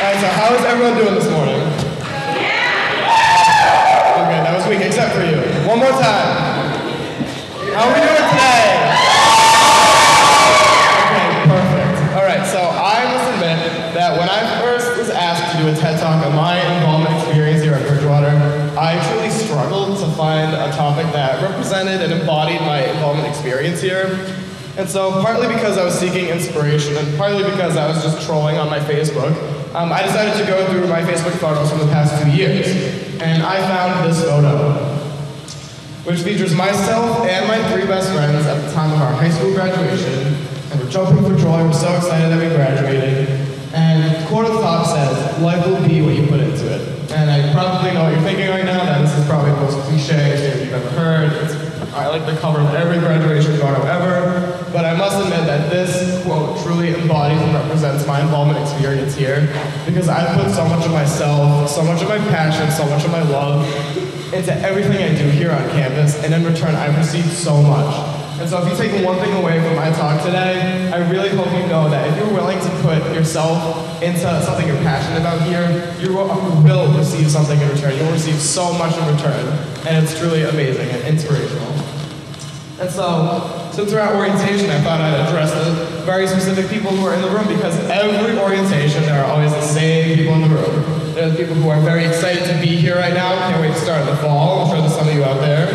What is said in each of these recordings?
Alright, so how is everyone doing this morning? Okay, that was weak, except for you. One more time. How are we doing today? Okay, perfect. Alright, so I must admit that when I first was asked to do a TED Talk on my involvement experience here at Bridgewater, I truly struggled to find a topic that represented and embodied my involvement experience here. And so, partly because I was seeking inspiration, and partly because I was just trolling on my Facebook, I decided to go through my Facebook photos from the past 2 years. And I found this photo, which features myself and my 3 best friends at the time of our high school graduation. And we're jumping for joy, we're so excited that we graduated. And the quote at the top says, "Life will be what you put into it." And I probably know what you're thinking right now, that this is probably the most cliche thing you've ever heard. I like the cover of every graduation photo ever, but I must admit that this quote truly embodies and represents my involvement experience here, because I put so much of myself, so much of my passion, so much of my love into everything I do here on campus, and in return I've received so much. And so if you take one thing away from my talk today, I really hope you know that if you're willing to put yourself into something you're passionate about here, you will receive something in return. You'll receive so much in return, and it's truly amazing and inspirational. And so, since we're at orientation, I thought I'd address the very specific people who are in the room, because every orientation, there are always the same people in the room. There are the people who are very excited to be here right now, can't wait to start in the fall. I'm sure there's some of you out there.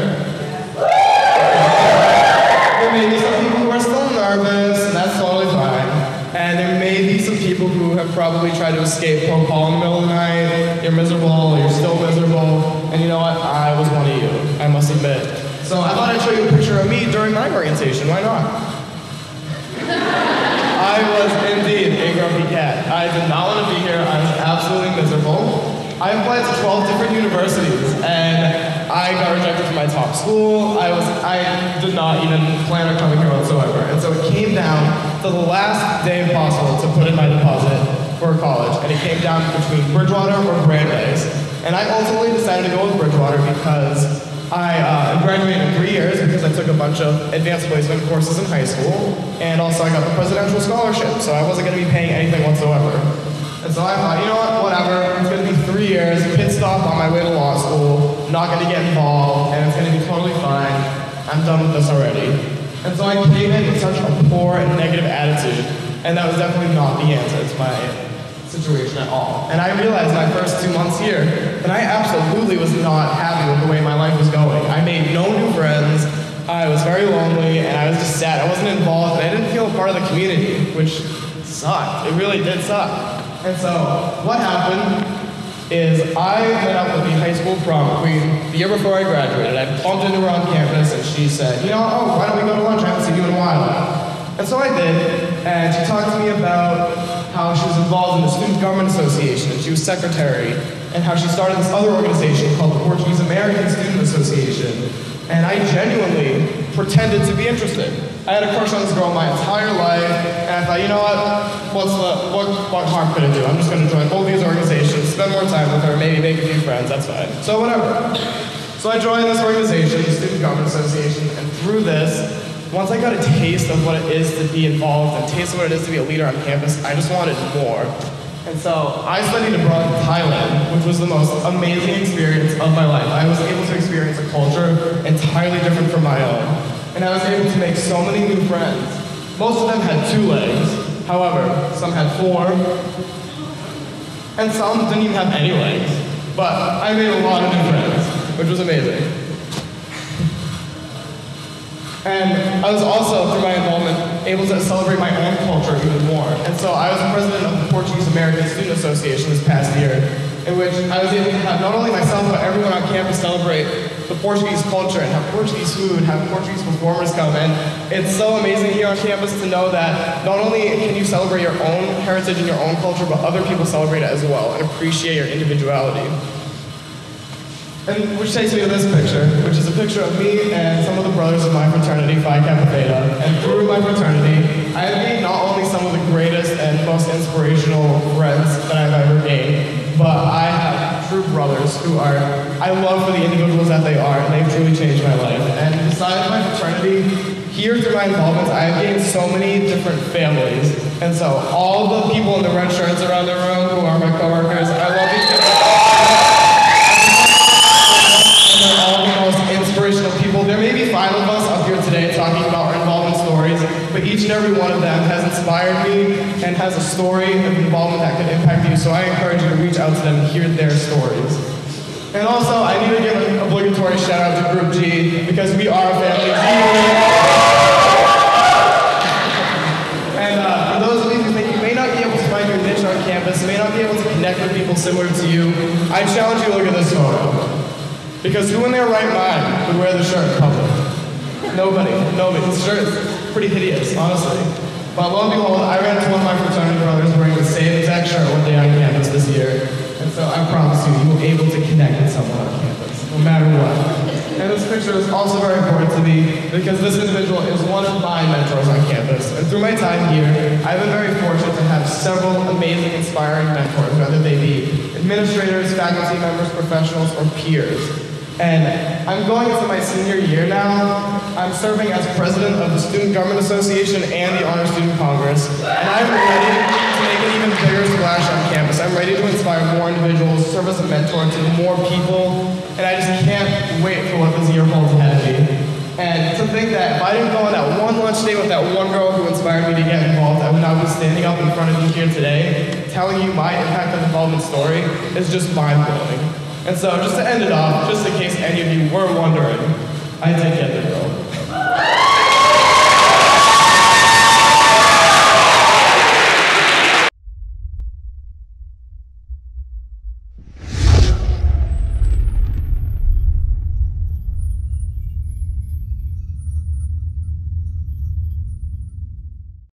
There may be some people who are still nervous, and that's totally fine. And there may be some people who have probably tried to escape phone call in the middle of the night. You're miserable, you're still miserable, and you know what? I was one of you, I must admit. So I thought I'd show you a picture of me during my orientation. Why not? I was indeed a grumpy cat. I did not want to be here. I was absolutely miserable. I applied to 12 different universities, and I got rejected from my top school. I did not even plan on coming here whatsoever. And so it came down to the last day possible to put in my deposit for college, and it came down between Bridgewater or Brandeis. And I ultimately decided to go with Bridgewater because I graduated in 3 years because I took a bunch of advanced placement courses in high school, and also I got the presidential scholarship, so I wasn't going to be paying anything whatsoever. And so I thought, you know what, whatever, it's going to be 3 years, pit stop on my way to law school, not going to get involved, and it's going to be totally fine. I'm done with this already. And so I came in with such a poor and negative attitude, and that was definitely not the answer to my situation at all. And I realized my first 2 months here that I absolutely was not happy with the way my life was going. I made no new friends, I was very lonely, and I was just sad. I wasn't involved, and I didn't feel a part of the community, which sucked. It really did suck. And so, what happened is I met up with the high school prom queen the year before I graduated. I bumped into her on campus, and she said, you know, oh, why don't we go to lunch? I haven't seen you in a while. And so I did, and she talked to me about how she was involved in the Student Government Association, and she was secretary, and how she started this other organization called the Portuguese American Student Association. And I genuinely pretended to be interested. I had a crush on this girl my entire life, and I thought, you know what harm could it do? I'm just going to join both these organizations, spend more time with her, maybe make a few friends, that's fine. So whatever. So I joined this organization, the Student Government Association, and through this, once I got a taste of what it is to be involved and taste of what it is to be a leader on campus, I just wanted more. And so I studied abroad in Thailand, which was the most amazing experience of my life. I was able to experience a culture entirely different from my own. And I was able to make so many new friends. Most of them had 2 legs. However, some had 4. And some didn't even have any legs. But I made a lot of new friends, which was amazing. And I was also, through my involvement, able to celebrate my own culture even more. And so I was the president of the Portuguese American Student Association this past year, in which I was able to have not only myself, but everyone on campus celebrate the Portuguese culture and have Portuguese food, have Portuguese performers come in. It's so amazing here on campus to know that not only can you celebrate your own heritage and your own culture, but other people celebrate it as well and appreciate your individuality. And which takes me to this picture, which is a picture of me and some of the brothers of my fraternity, Phi Kappa Theta. And through my fraternity, I have gained not only some of the greatest and most inspirational friends that I've ever gained, but I have true brothers who I love for the individuals that they are, and they've truly changed my life. And besides my fraternity, here through my involvement, I have gained so many different families. And so all the people in the red shirts around the room who are my coworkers, I love you. And they're all the most inspirational people. There may be 5 of us up here today talking about our involvement stories, but each and every one of them has inspired me and has a story of involvement that could impact you. So I encourage you to reach out to them and hear their stories. And also, I need to give an obligatory shout out to Group G, because we are a family. And for those of you who think you may not be able to find your niche on campus, may not be able to connect with people similar to you, I challenge you to look at this photo. Because who in their right mind would wear the shirt in public? Nobody. This shirt is pretty hideous, honestly. But lo and behold, I ran into one of my fraternity brothers wearing the same exact shirt one day on campus this year. And so I promise you, you will be able to connect with someone on campus, no matter what. And this picture is also very important to me because this individual is one of my mentors on campus. And through my time here, I've been very fortunate to have several amazing, inspiring mentors, whether they be administrators, faculty members, professionals, or peers. And I'm going into my senior year now. I'm serving as president of the Student Government Association and the Honor Student Congress. And I'm ready to make an even bigger splash on campus. I'm ready to inspire more individuals, serve as a mentor to more people, and I just can't wait for what this year holds ahead of me. And to think that if I didn't go on that one lunch date with that one girl who inspired me to get involved, I would not be standing up in front of you here today, telling you my impact of involvement story is just mind-blowing. And so, just to end it off, just in case any of you were wondering, I did get the girl.